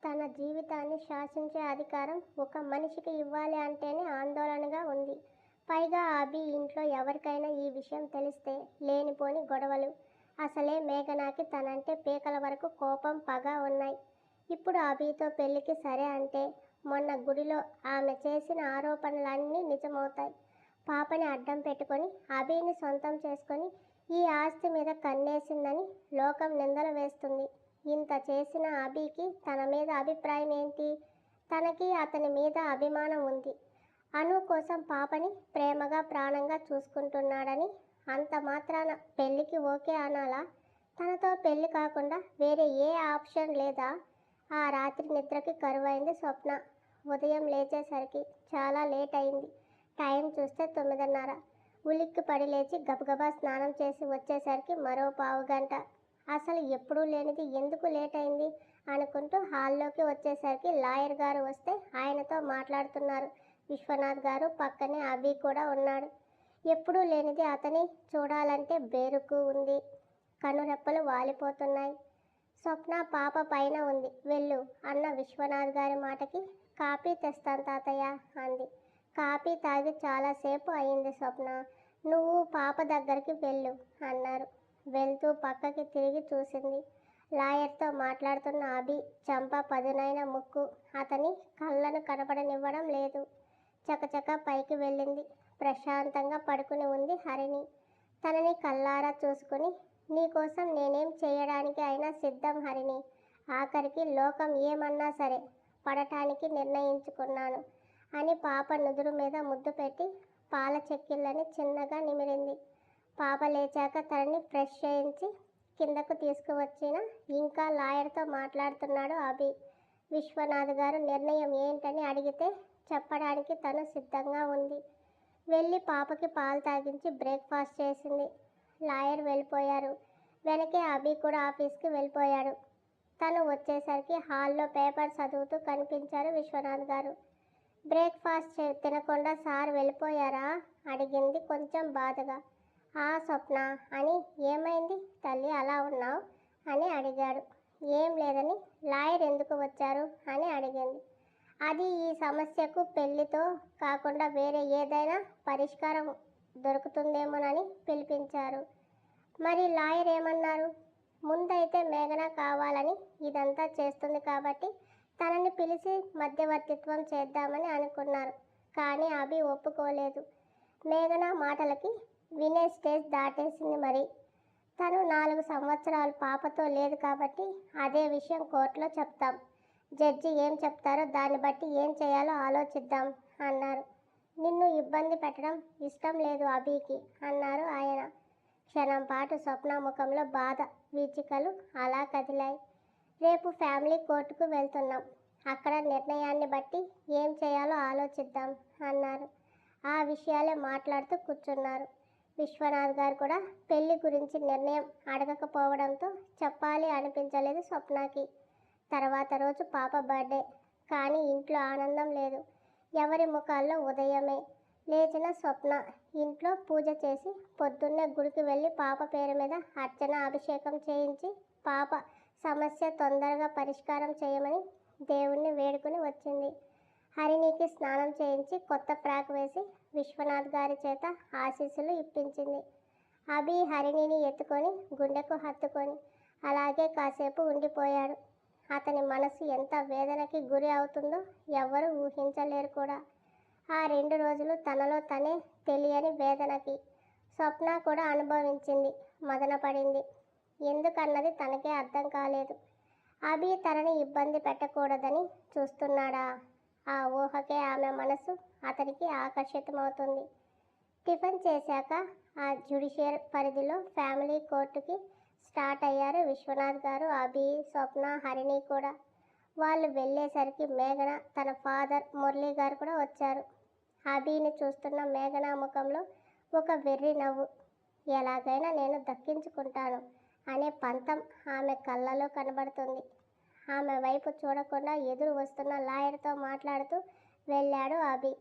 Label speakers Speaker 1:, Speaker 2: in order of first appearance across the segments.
Speaker 1: తన జీవితాన్ని శాసించే అధికారం ఒక మనిషికి ఇవ్వాలి అంటేనే ఆందోళనగా ఉంది. పైగా అభి ఇంట్లో ఎవరికైనా ఈ విషయం తెలిస్తే లేనిపోని గొడవలు. అసలే మేఘనాకి తనంటే పీకల వరకు కోపం, పగ ఉన్నాయి. ఇప్పుడు అభితో పెళ్లికి సరే అంటే మొన్న గుడిలో ఆమె చేసిన ఆరోపణలన్నీ నిజమవుతాయి. పాపని అడ్డం పెట్టుకొని అభిని సొంతం చేసుకొని ఈ ఆస్తి మీద కన్నేసిందని లోకం నిందలు వేస్తుంది. ఇంత చేసిన అభికి తన మీద అభిప్రాయం ఏంటి? తనకి అతని మీద అభిమానం ఉంది. అను కోసం పాపని ప్రేమగా ప్రాణంగా చూసుకుంటున్నాడని అంత మాత్రాన పెళ్ళికి ఓకే అనాలా? తనతో పెళ్ళి కాకుండా వేరే ఏ ఆప్షన్ లేదా? ఆ రాత్రి నిద్రకి కరువైంది స్వప్న. ఉదయం లేచేసరికి చాలా లేట్ అయింది. టైం చూస్తే 9:30. ఉలిక్కి పడి లేచి గబగబా స్నానం చేసి వచ్చేసరికి మరో పావుగంట. అసలు ఎప్పుడూ లేనిది ఎందుకు లేట్ అయింది అనుకుంటూ హాల్లోకి వచ్చేసరికి లాయర్ గారు వస్తే ఆయనతో మాట్లాడుతున్నారు విశ్వనాథ్ గారు. పక్కనే అభి కూడా ఉన్నాడు. ఎప్పుడూ లేనిది అతని చూడాలంటే బేరుకు ఉంది. కనురెప్పలు వాలిపోతున్నాయి. స్వప్న పాప పైన ఉంది, వెళ్ళు అన్న విశ్వనాథ్ గారి మాటకి కాపీ తెస్తాను తాతయ్య అంది. కాపీ తాగి చాలాసేపు అయింది స్వప్న. నువ్వు పాప దగ్గరికి వెళ్ళు అన్నారు. వెళ్తూ పక్కకి తిరిగి చూసింది. లాయర్తో మాట్లాడుతున్న అభి చంప పదునైన ముక్కు అతని కళ్ళను కనపడనివ్వడం లేదు. చకచక పైకి వెళ్ళింది. ప్రశాంతంగా పడుకుని ఉంది హరిణి. తనని కళ్ళారా చూసుకుని, నీకోసం నేనేం చేయడానికి అయినా సిద్ధం హరిణి. ఆఖరికి లోకం ఏమన్నా సరే పడటానికి నిర్ణయించుకున్నాను అని పాప నుదురు మీద ముద్దు పెట్టి పాల చెక్కిళ్ళని చిన్నగా నిమిరింది. పాప లేచాక తనని ఫ్రెష్ చేయించి కిందకు తీసుకువచ్చిన ఇంకా లాయర్తో మాట్లాడుతున్నాడు అభి. విశ్వనాథ్ గారు నిర్ణయం ఏంటని అడిగితే చెప్పడానికి తను సిద్ధంగా ఉంది. వెళ్ళి పాపకి పాలు తాగించి బ్రేక్ఫాస్ట్ చేసింది. లాయర్ వెళ్ళిపోయారు. వెనకే అభి కూడా ఆఫీస్కి వెళ్ళిపోయాడు. తను వచ్చేసరికి హాల్లో పేపర్ చదువుతూ కనిపించారు విశ్వనాథ్ గారు. బ్రేక్ఫాస్ట్ తినకుండా సార్ వెళ్ళిపోయారా అడిగింది కొంచెం బాధగా. ఆ స్వప్న అని. ఏమైంది తల్లి అలా ఉన్నావు అని అడిగాడు. ఏం లేదని. లాయర్ ఎందుకు వచ్చారు అని అడిగింది. అది ఈ సమస్యకు పెళ్లితో కాకుండా వేరే ఏదైనా పరిష్కారం దొరుకుతుందేమోనని పిలిపించారు. మరి లాయర్ ఏమన్నారు? ముందైతే మేఘన కావాలని ఇదంతా చేస్తుంది కాబట్టి తనని పిలిచి మధ్యవర్తిత్వం చేద్దామని అనుకున్నారు. కానీ అభి ఒప్పుకోలేదు. మేఘన మాటలకి వినే స్టేజ్ దాటేసింది. మరి తను 4 సంవత్సరాలు పాపతో లేదు కాబట్టి అదే విషయం కోర్టులో చెప్తాం. జడ్జి ఏం చెప్తారో దాన్ని బట్టి ఏం చేయాలో ఆలోచిద్దాం అన్నారు. నిన్ను ఇబ్బంది పెట్టడం ఇష్టం లేదు అభికి అన్నారు ఆయన. క్షణం పాటు స్వప్న ముఖంలో బాధ వీచికలు అలా కదిలాయి. రేపు ఫ్యామిలీ కోర్టుకు వెళ్తున్నాం. అక్కడ నిర్ణయాన్ని బట్టి ఏం చేయాలో ఆలోచిద్దాం అన్నారు. ఆ విషయాలే మాట్లాడుతూ కూర్చున్నారు. విశ్వనాథ్ గారు కూడా పెళ్లి గురించి నిర్ణయం అడగకపోవడంతో చెప్పాలి అనిపించలేదు స్వప్నకి. తర్వాత రోజు పాప బర్త్డే. కానీ ఇంట్లో ఆనందం లేదు. ఎవరి ముఖాల్లో ఉదయమే లేచిన స్వప్న ఇంట్లో పూజ చేసి పొద్దున్నే గుడికి వెళ్ళి పాప పేరు మీద అర్చన అభిషేకం చేయించి పాప సమస్య తొందరగా పరిష్కారం చేయమని దేవుణ్ణి వేడుకుని వచ్చింది. హరిణికి స్నానం చేయించి కొత్త ఫ్రాక్ వేసి విశ్వనాథ్ గారి చేత ఆశీస్సులు ఇప్పించింది. అభి హరిణిని ఎత్తుకొని గుండెకు హత్తుకొని అలాగే కాసేపు ఉండిపోయాడు. అతని మనసు ఎంత వేదనకి గురి అవుతుందో ఎవ్వరూ ఊహించలేరు కూడా. ఆ 2 రోజులు తనలో తనే తెలియని వేదనకి స్వప్న కూడా అనుభవించింది, మదనపడింది. ఎందుకన్నది తనకే అర్థం కాలేదు. అభి తనని ఇబ్బంది పెట్టకూడదని చూస్తున్నాడా? ఆ ఊహకే ఆమె మనసు అతనికి ఆకర్షితమవుతుంది. టిఫిన్ చేశాక ఆ జ్యుడిషియల్ పరిధిలో ఫ్యామిలీ కోర్టుకి స్టార్ట్ అయ్యారు విశ్వనాథ్ గారు, అభి, స్వప్న, హరిణి కూడా. వాళ్ళు వెళ్ళేసరికి మేఘన తన ఫాదర్ మురళీ గారు కూడా వచ్చారు. అభిని చూస్తున్న మేఘన ముఖంలో ఒక వెర్రి నవ్వు. ఎలాగైనా నేను దక్కించుకుంటాను అనే పంతం ఆమె కళ్ళలో కనబడుతుంది. ఆమె వైపు చూడకుండా ఎదురు వస్తున్న లాయర్తో మాట్లాడుతూ వెళ్ళాడు అభి.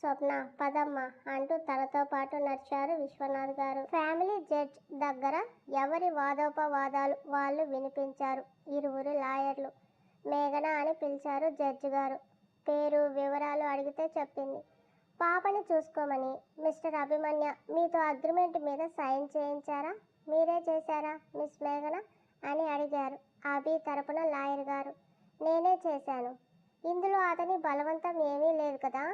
Speaker 1: స్వప్న పదమ్మ అంటూ తనతో పాటు నడిచారు విశ్వనాథ్ గారు. ఫ్యామిలీ జడ్జ్ దగ్గర ఎవరి వాదోపవాదాలు వాళ్ళు వినిపించారు ఇరువురు లాయర్లు. మేఘన అని అని పిలిచారు జడ్జి గారు. పేరు వివరాలు అడిగితే చెప్పింది. పాపని చూసుకోమని. మిస్టర్ అభిమన్య మీతో అగ్రిమెంట్ మీద సైన్ చేయించారా, మీరే చేశారా మిస్ మేఘన అని అడిగారు అభి తరపున లాయర్ గారు. నేనే చేశాను. ఇందులో అతని బలవంతం ఏమీ లేదు కదా.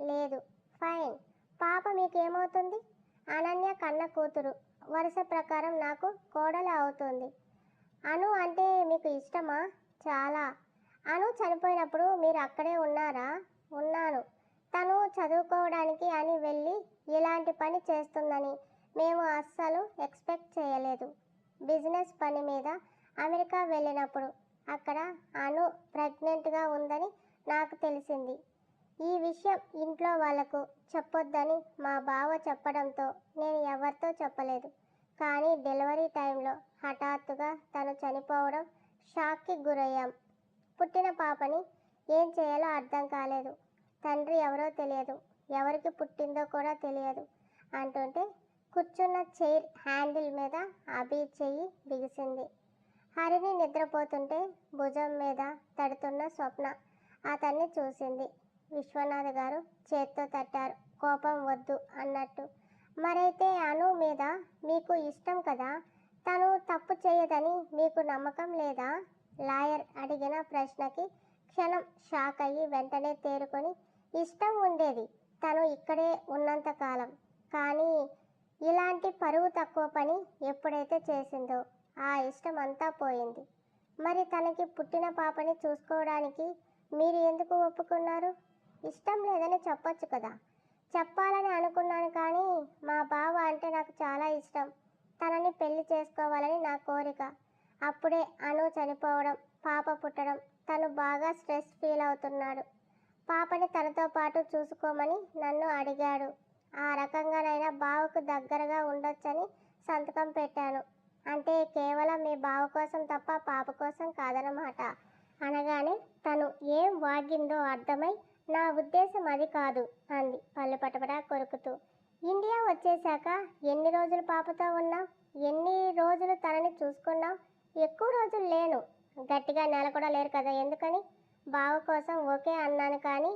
Speaker 1: లేదు. ఫైన్. పాప మీకేమవుతుంది? అనన్య కన్న కూతురు. వరుస ప్రకారం నాకు కోడలు అవుతుంది. అను అంటే మీకు ఇష్టమా? చాలా. అను చనిపోయినప్పుడు మీరు అక్కడే ఉన్నారా? ఉన్నాను. తను చదువుకోవడానికి అని వెళ్ళి ఇలాంటి పని చేస్తుందని మేము అస్సలు ఎక్స్పెక్ట్ చేయలేదు. బిజినెస్ పని మీద అమెరికా వెళ్ళినప్పుడు అక్కడ అను ప్రెగ్నెంట్గా ఉందని నాకు తెలిసింది. ఈ విషయం ఇంట్లో వాళ్లకు చెప్పొద్దని మా బావ చెప్పడంతో నేను ఎవరితో చెప్పలేదు. కానీ డెలివరీ టైంలో హఠాత్తుగా తను చనిపోవడం షాక్కి గురయ్యాం. పుట్టిన పాపని ఏం చేయాలో అర్థం కాలేదు. తండ్రి ఎవరో తెలియదు, ఎవరికి పుట్టిందో కూడా తెలియదు అంటుంటే కూర్చున్న చైర్ హ్యాండిల్ మీద అభి చెయ్యి బిగిసింది. హరిని నిద్రపోతుంటే భుజం మీద తడుతున్న స్వప్న అతన్ని చూసింది. విశ్వనాథ్ గారు చేత్తో తట్టారు, కోపం వద్దు అన్నట్టు. మరైతే అను మీద మీకు ఇష్టం కదా, తను తప్పు చేయదని మీకు నమ్మకం లేదా? లాయర్ అడిగిన ప్రశ్నకి క్షణం షాక్ అయ్యి వెంటనే తేరుకొని, ఇష్టం ఉండేది తను ఇక్కడే ఉన్నంతకాలం. కానీ ఇలాంటి పరువు తక్కువ పని ఎప్పుడైతే చేసిందో ఆ ఇష్టం అంతా పోయింది. మరి తనకి పుట్టిన పాపని చూసుకోవడానికి మీరు ఎందుకు ఒప్పుకున్నారు? ఇష్టం లేదని చెప్పొచ్చు కదా. చెప్పాలని అనుకున్నాను కానీ మా బావ అంటే నాకు చాలా ఇష్టం. తనని పెళ్లి చేసుకోవాలని నా కోరిక. అప్పుడే అను చనిపోవడం, పాప పుట్టడం, తను బాగా స్ట్రెస్ ఫీల్ అవుతున్నాడు. పాపని తనతో పాటు చూసుకోమని నన్ను అడిగాడు. ఆ రకంగానైనా బావకు దగ్గరగా ఉండొచ్చని సంతకం పెట్టాను. అంటే కేవలం మీ బావ కోసం తప్ప పాప కోసం కాదన్నమాట అనగానే తను ఏం వాగిందో అర్థమై, నా ఉద్దేశం అది కాదు అంది పళ్ళు పటపటా కొరుకుతూ. ఇండియా వచ్చేశాక ఎన్ని రోజులు పాపతో ఉన్నావు? ఎన్ని రోజులు తనని చూసుకున్నావు? ఎక్కువ రోజులు లేను. గట్టిగా నెల కూడా లేరు కదా. ఎందుకని? బావ కోసం ఓకే అన్నాను కానీ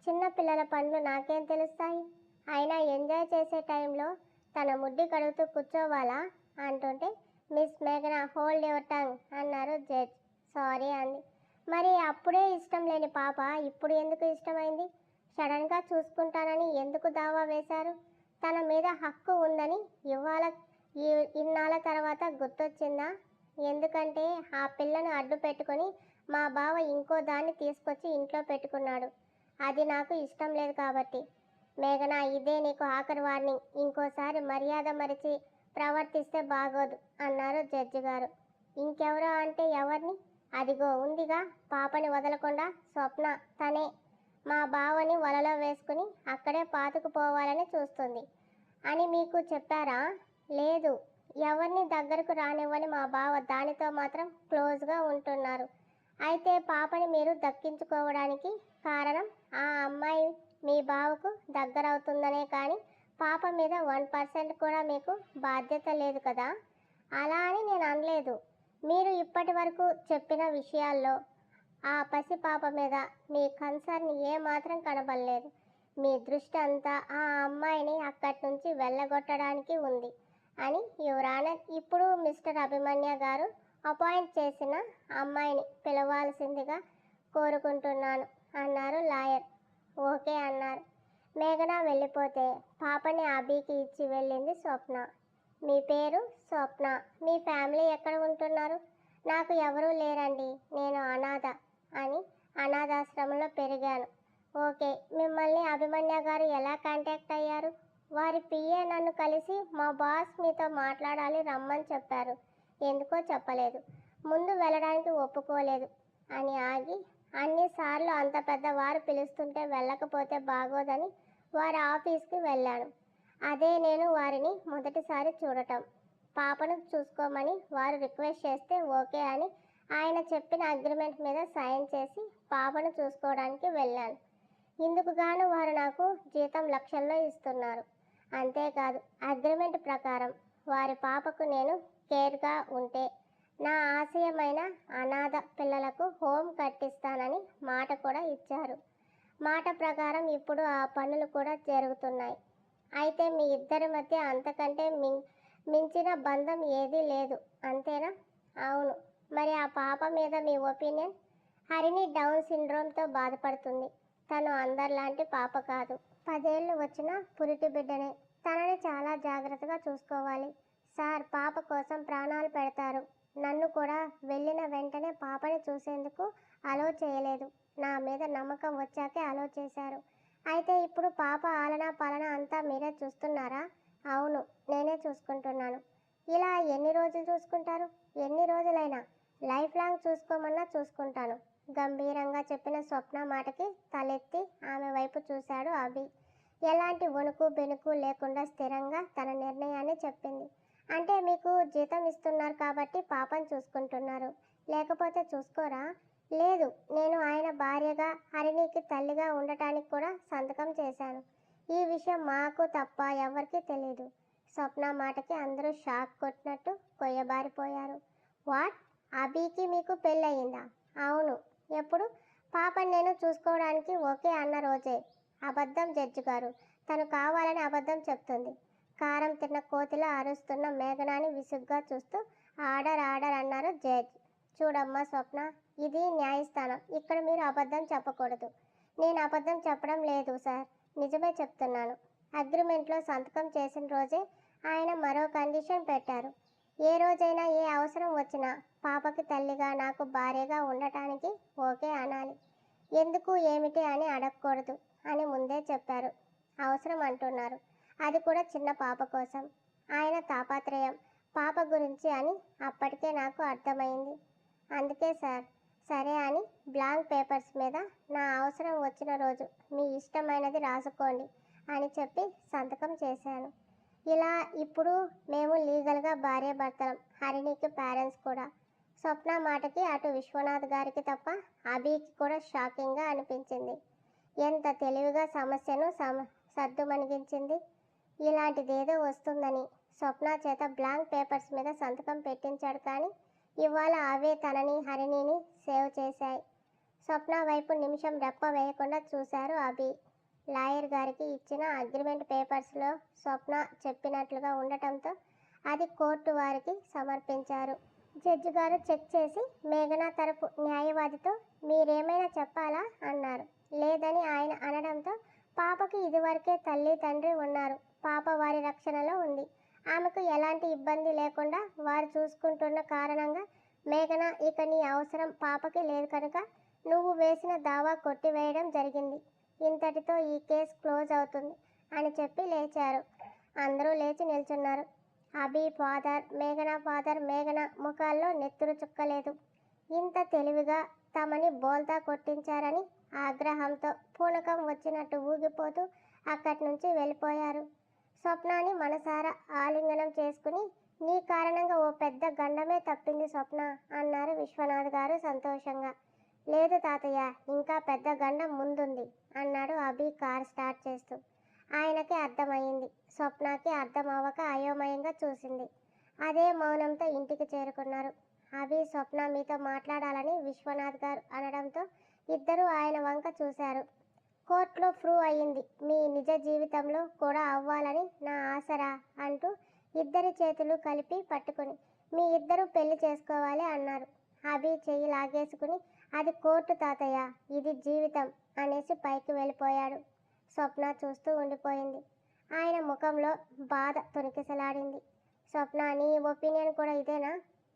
Speaker 1: చిన్న పిల్లల పనులు నాకేం తెలుస్తాయి? అయినా ఎంజాయ్ చేసే టైంలో తన ముడ్డి కడుగుతూ కూర్చోవాలా అంటుంటే మిస్ మేఘన హోల్డ్ యువర్ టంగ్ అన్నారు జడ్జ్. సారీ అంది. మరి అప్పుడే ఇష్టం లేని పాప ఇప్పుడు ఎందుకు ఇష్టమైంది? సడన్గా చూసుకుంటానని ఎందుకు దావా వేశారు? తన మీద హక్కు ఉందని ఇన్నాళ్ళ తర్వాత గుర్తొచ్చిందా? ఎందుకంటే ఆ పిల్లను అడ్డు పెట్టుకొని మా బావ ఇంకో దాన్ని తీసుకొచ్చి ఇంట్లో పెట్టుకున్నాడు. అది నాకు ఇష్టం లేదు కాబట్టి. మేఘన, ఇదే నీకు ఆఖరి వార్నింగ్. ఇంకోసారి మర్యాద మరిచి ప్రవర్తిస్తే బాగోదు అన్నారు జడ్జి గారు. ఇంకెవరో అంటే ఎవరిని? అదిగో ఉందిగా పాపని వదలకుండా స్వప్న, తనే మా బావని వలలో వేసుకుని అక్కడే పాతుకుపోవాలని చూస్తుంది అని మీకు చెప్పారా? లేదు. ఎవరిని దగ్గరకు రానివ్వని మా బావ దానితో మాత్రం క్లోజ్గా ఉంటున్నారు. అయితే పాపని మీరు దక్కించుకోవడానికి కారణం ఆ అమ్మాయి మీ బావకు దగ్గరవుతుందనే కానీ పాప మీద 1% కూడా మీకు బాధ్యత లేదు కదా. అలా అని నేను అనలేదు. మీరు ఇప్పటి వరకు చెప్పిన విషయాల్లో ఆ పసి పాప మీద మీ కన్సర్న్ ఏమాత్రం కనబడలేదు. మీ దృష్టి అంతా ఆ అమ్మాయిని అక్కడి నుంచి వెళ్ళగొట్టడానికి ఉంది అని యువర్ ఆనర్, ఇప్పుడు మిస్టర్ అభిమన్య గారు అపాయింట్ చేసిన అమ్మాయిని పిలవాల్సిందిగా కోరుకుంటున్నాను అన్నారు లాయర్. ఓకే అన్నారు. మేఘన వెళ్ళిపోతే పాపని అభికి ఇచ్చి వెళ్ళింది స్వప్న. మీ పేరు? స్వప్న. మీ ఫ్యామిలీ ఎక్కడ ఉంటున్నారు? నాకు ఎవరూ లేరండి, నేను అనాథ అని అనాథాశ్రమంలో పెరిగాను. ఓకే. మిమ్మల్ని అభిమన్య గారు ఎలా కాంటాక్ట్ అయ్యారు? వారి పిఏ నన్ను కలిసి మా బాస్ మీతో మాట్లాడాలి రమ్మని చెప్పారు. ఎందుకో చెప్పలేదు. ముందు వెళ్ళడానికి ఒప్పుకోలేదు అని ఆగి, అన్నిసార్లు అంత పెద్దవారు పిలుస్తుంటే వెళ్ళకపోతే బాగోదని వారి ఆఫీస్కి వెళ్ళాను. అదే నేను వారిని మొదటిసారి చూడటం. పాపను చూసుకోమని వారు రిక్వెస్ట్ చేస్తే ఓకే అని ఆయన చెప్పిన అగ్రిమెంట్ మీద సైన్ చేసి పాపను చూసుకోవడానికి వెళ్ళాను. ఇందుకు గాను వారు నాకు జీతం లక్షల్లో ఇస్తున్నారు. అంతేకాదు అగ్రిమెంట్ ప్రకారం వారి పాపకు నేను కేర్గా ఉంటే నా ఆశయమైన అనాథ పిల్లలకు హోమ్ కట్టిస్తానని మాట కూడా ఇచ్చారు. మాట ప్రకారం ఇప్పుడు ఆ పనులు కూడా జరుగుతున్నాయి. అయితే మీ ఇద్దరి మధ్య అంతకంటే మించిన బంధం ఏదీ లేదు అంతేనా? అవును. మరి ఆ పాప మీద మీ ఒపీనియన్? హరిణి డౌన్ సిండ్రోమ్తో బాధపడుతుంది. తను అందరిలాంటి పాప కాదు. 10 ఏళ్ళు వచ్చిన పురిటి బిడ్డనే. తనని చాలా జాగ్రత్తగా చూసుకోవాలి. సార్ పాప కోసం ప్రాణాలు పెడతారు. నన్ను కూడా వెళ్ళిన వెంటనే పాపని చూసేందుకు అలో చేయలేదు. నా మీద నమ్మకం వచ్చాకే అలో చేశారు. అయితే ఇప్పుడు పాప ఆలనా పాలన అంతా మీరే చూస్తున్నారా? అవును, నేనే చూసుకుంటున్నాను. ఇలా ఎన్ని రోజులు చూసుకుంటారు? ఎన్ని రోజులైనా. లైఫ్ లాంగ్ చూసుకోమన్నా చూసుకుంటాను, గంభీరంగా చెప్పిన స్వప్న మాటకి తలెత్తి ఆమె వైపు చూశాడు అభి. ఎలాంటి వణుకు బెనుకు లేకుండా స్థిరంగా తన నిర్ణయాన్ని చెప్పింది. అంటే మీకు జీతం ఇస్తున్నారు కాబట్టి పాపను చూసుకుంటున్నారు, లేకపోతే చూసుకోరా? లేదు, నేను ఆయన భార్యగా హరిణికి తల్లిగా ఉండటానికి కూడా సంతకం చేశాను. ఈ విషయం మాకు తప్ప ఎవరికీ తెలియదు. స్వప్న మాటకి అందరూ షాక్ కొట్టినట్టు కొయ్యబారిపోయారు. వాట్? అభికి మీకు పెళ్ళయిందా? అవును. ఎప్పుడు? పాపని నేను చూసుకోవడానికి ఓకే అన్న రోజే. అబద్ధం జడ్జి గారు. తను కావాలని అబద్ధం చెప్తుంది. కారం తిన్న కోతిలా అరుస్తున్న మేఘనాని విసుగ్గా చూస్తూ ఆర్డర్ ఆర్డర్ అన్నారు జడ్జ్. చూడమ్మా స్వప్న, ఇది న్యాయస్థానం. ఇక్కడ మీరు అబద్ధం చెప్పకూడదు. నేను అబద్ధం చెప్పడం లేదు సార్, నిజమే చెప్తున్నాను. అగ్రిమెంట్లో సంతకం చేసిన రోజే ఆయన మరో కండిషన్ పెట్టారు. ఏ రోజైనా ఏ అవసరం వచ్చినా పాపకి తల్లిగా నాకు భార్యగా ఉండటానికి ఓకే అనాలి. ఎందుకు ఏమిటి అని అడగకూడదు అని ముందే చెప్పారు. అవసరం అంటున్నారు, అది కూడా చిన్న పాప కోసం. ఆయన తాపత్రయం పాప గురించి అని అప్పటికే నాకు అర్థమైంది. అందుకే సార్ సరే అని బ్లాంక్ పేపర్స్ మీద నా అవసరం వచ్చిన రోజు మీ ఇష్టమైనది రాసుకోండి అని చెప్పి సంతకం చేశాను. ఇలా ఇప్పుడు మేము లీగల్గా భార్యాభర్తలం. హరిణికి పేరెంట్స్ కూడా. స్వప్న మాటకి అటు విశ్వనాథ్ గారికి తప్ప అభికి కూడా షాకింగ్గా అనిపించింది. ఎంత తెలివిగా సమస్యను సద్దుమణిగించింది. ఇలాంటిదేదో వస్తుందని స్వప్న చేత బ్లాంక్ పేపర్స్ మీద సంతకం పెట్టించాడు. కానీ ఇవాళ అవే తనని హరిణిని సేవ్ చేశాయి. స్వప్న వైపు నిమిషం రెప్ప వేయకుండా చూశారు అభి. లాయర్ గారికి ఇచ్చిన అగ్రిమెంట్ పేపర్స్లో స్వప్న చెప్పినట్లుగా ఉండటంతో అది కోర్టు వారికి సమర్పించారు. జడ్జి గారు చెక్ చేసి మేఘన తరపు న్యాయవాదితో మీరేమైనా చెప్పాలా అన్నారు. లేదని ఆయన అనడంతో పాపకి ఇదివరకే తల్లి తండ్రి ఉన్నారు. పాప వారి రక్షణలో ఉంది. ఆమెకు ఎలాంటి ఇబ్బంది లేకుండా వారు చూసుకుంటున్న కారణంగా మేఘన ఇక నీ అవసరం పాపకి లేదు కనుక నువ్వు వేసిన దావా కొట్టివేయడం జరిగింది. ఇంతటితో ఈ కేసు క్లోజ్ అవుతుంది అని చెప్పి లేచారు. అందరూ లేచి నిల్చున్నారు. అభి ఫాదర్, మేఘన ముఖాల్లో నెత్తురు చుక్కలేదు. ఇంత తెలివిగా తమని బోల్తా కొట్టించారని ఆగ్రహంతో పూనకం వచ్చినట్టు ఊగిపోతూ అక్కడి నుంచి వెళ్ళిపోయారు. స్వప్నాని మనసారా ఆలింగనం చేసుకుని నీ కారణంగా ఓ పెద్ద గండమే తప్పింది స్వప్న అన్నారు విశ్వనాథ్ గారు సంతోషంగా. లేదు తాతయ్య, ఇంకా పెద్ద గండం ముందుంది అన్నాడు అభి కార్ స్టార్ట్ చేస్తూ. ఆయనకి అర్థమైంది. స్వప్నకి అర్థం అవ్వక అయోమయంగా చూసింది. అదే మౌనంతో ఇంటికి చేరుకున్నారు. అభి స్వప్న మీతో మాట్లాడాలని విశ్వనాథ్ గారు అనడంతో ఇద్దరూ ఆయన వంక చూశారు. కోర్టులో ప్రూవ్ అయ్యింది. మీ నిజ జీవితంలో కూడా అవ్వాలని నా ఆశరా అంటూ ఇద్దరి చేతులు కలిపి పట్టుకుని మీ ఇద్దరూ పెళ్లి చేసుకోవాలి అన్నారు. అభి చెయ్యి లాగేసుకుని అది కోర్టు తాతయ్య, ఇది జీవితం అనేసి పైకి వెళ్ళిపోయాడు. స్వప్న చూస్తూ ఉండిపోయింది. ఆయన ముఖంలో బాధ తొణికిసలాడింది. స్వప్న, నీ ఒపీనియన్ కూడా ఇదేనా?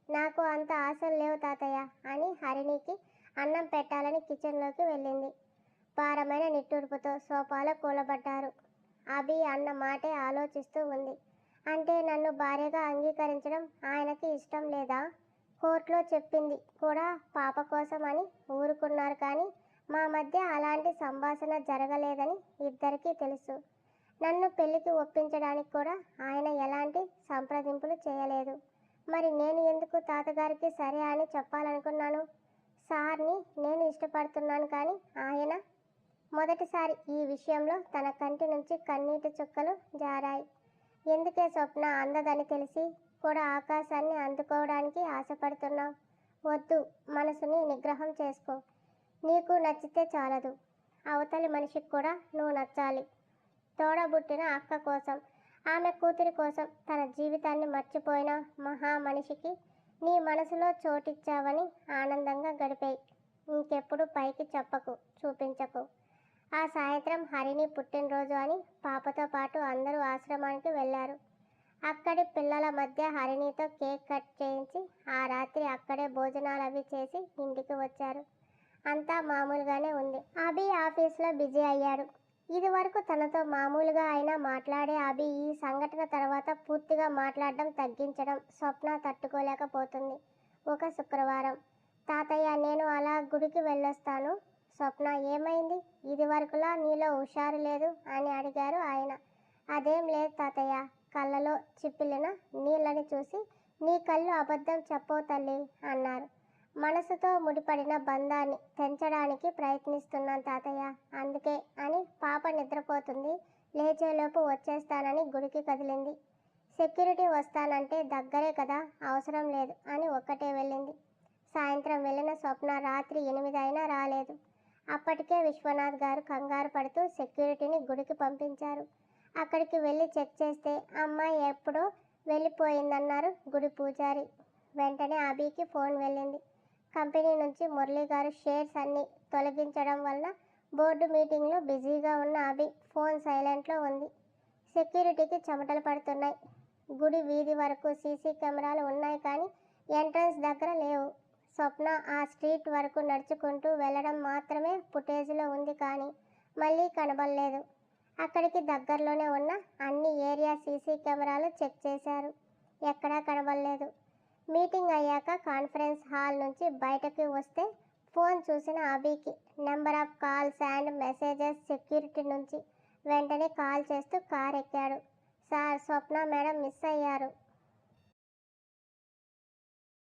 Speaker 1: నాకు అంత ఆశలు లేవు తాతయ్య అని హరిణికి అన్నం పెట్టాలని కిచెన్లోకి వెళ్ళింది. భారమైన నిట్టూర్పుతో సోఫాలో కూలబడ్డారు. అభి అన్న మాటే ఆలోచిస్తూ ఉంది. అంటే నన్ను భార్యగా అంగీకరించడం ఆయనకి ఇష్టం లేదా? కోర్టులో చెప్పింది కూడా పాప కోసం అని ఊరుకున్నారు. కానీ మా మధ్య అలాంటి సంభాషణ జరగలేదని ఇద్దరికీ తెలుసు. నన్ను పెళ్లికి ఒప్పించడానికి కూడా ఆయన ఎలాంటి సంప్రదింపులు చేయలేదు. మరి నేను ఎందుకు తాతగారికి సరే అని చెప్పాలనుకున్నాను? సార్ని నేను ఇష్టపడుతున్నాను కానీ ఆయన. మొదటిసారి ఈ విషయంలో తన కంటి నుంచి కన్నీటి చుక్కలు జారాయి. ఎందుకే స్వప్న అందదని తెలిసి కూడా ఆకాశాన్ని అందుకోవడానికి ఆశపడుతున్నావు. వద్దు, మనసుని నిగ్రహం చేసుకో. నీకు నచ్చితే చాలదు, అవతలి మనిషికి కూడా నువ్వు నచ్చాలి. తోడబుట్టిన అక్క కోసం, ఆమె కూతురి కోసం తన జీవితాన్ని మర్చిపోయిన మహా మనిషికి నీ మనసులో చోటిచ్చావని ఆనందంగా గడిపేయి. ఇంకెప్పుడు పైకి చెప్పకు, చూపించకు. ఆ సాయంత్రం హరిని పుట్టినరోజు అని పాపతో పాటు అందరూ ఆశ్రమానికి వెళ్ళారు. అక్కడి పిల్లల మధ్య హరిణితో కేక్ కట్ చేయించి ఆ రాత్రి అక్కడే భోజనాలు అవి చేసి ఇంటికి వచ్చారు. అంతా మామూలుగానే ఉంది. అభి ఆఫీస్లో బిజీ అయ్యాడు. ఇది వరకు తనతో మామూలుగా అయినా మాట్లాడే అభి ఈ సంఘటన తర్వాత పూర్తిగా మాట్లాడడం తగ్గించడం స్వప్న తట్టుకోలేకపోతుంది. ఒక శుక్రవారం, తాతయ్య నేను అలా గుడికి వెళ్ళొస్తాను. స్వప్న ఏమైంది? ఇది వరకులా నీలో హుషారు లేదు అని అడిగారు ఆయన. అదేం లేదు తాతయ్య, కళ్ళలో చిప్పిలిన నీళ్ళని చూసి నీ కళ్ళు అబద్ధం చెప్పవు తల్లి అన్నారు. మనసుతో ముడిపడిన బంధాన్ని తెంచడానికి ప్రయత్నిస్తున్నాను తాతయ్య, అందుకే అని. పాప నిద్రపోతుంది, లేచేలోపు వచ్చేస్తానని గుడికి కదిలింది. సెక్యూరిటీ వస్తానంటే దగ్గరే కదా, అవసరం లేదు అని ఒక్కటే వెళ్ళింది. సాయంత్రం వెళ్ళిన స్వప్న రాత్రి 8 అయినా రాలేదు. అప్పటికే విశ్వనాథ్ గారు కంగారు పడుతూ సెక్యూరిటీని గుడికి పంపించారు. అక్కడికి వెళ్ళి చెక్ చేస్తే అమ్మాయి ఎప్పుడో వెళ్ళిపోయిందన్నారు గుడి పూజారి. వెంటనే అభికి ఫోన్ వెళ్ళింది. కంపెనీ నుంచి మురళి గారు షేర్స్ అన్నీ తొలగించడం వల్ల బోర్డు మీటింగ్లో బిజీగా ఉన్న అభి ఫోన్ సైలెంట్లో ఉంది. సెక్యూరిటీకి చెమటలు పడుతున్నాయి. గుడి వీధి వరకు సీసీ కెమెరాలు ఉన్నాయి కానీ ఎంట్రన్స్ దగ్గర లేవు. స్వప్న ఆ స్ట్రీట్ వరకు నడుచుకుంటూ వెళ్ళడం మాత్రమే ఫుటేజ్లో ఉంది కానీ మళ్ళీ కనబడలేదు. అక్కడికి దగ్గరలోనే ఉన్న అన్ని ఏరియా సీసీ కెమెరాలు చెక్ చేశారు, ఎక్కడా కనబడలేదు. మీటింగ్ అయ్యాక కాన్ఫరెన్స్ హాల్ నుంచి బయటకు వస్తే ఫోన్ చూసిన అభికి number of calls and messages security నుంచి. వెంటనే కాల్ చేస్తూ కార్ ఎక్కాడు. సార్, స్వప్న మేడం మిస్ అయ్యారు.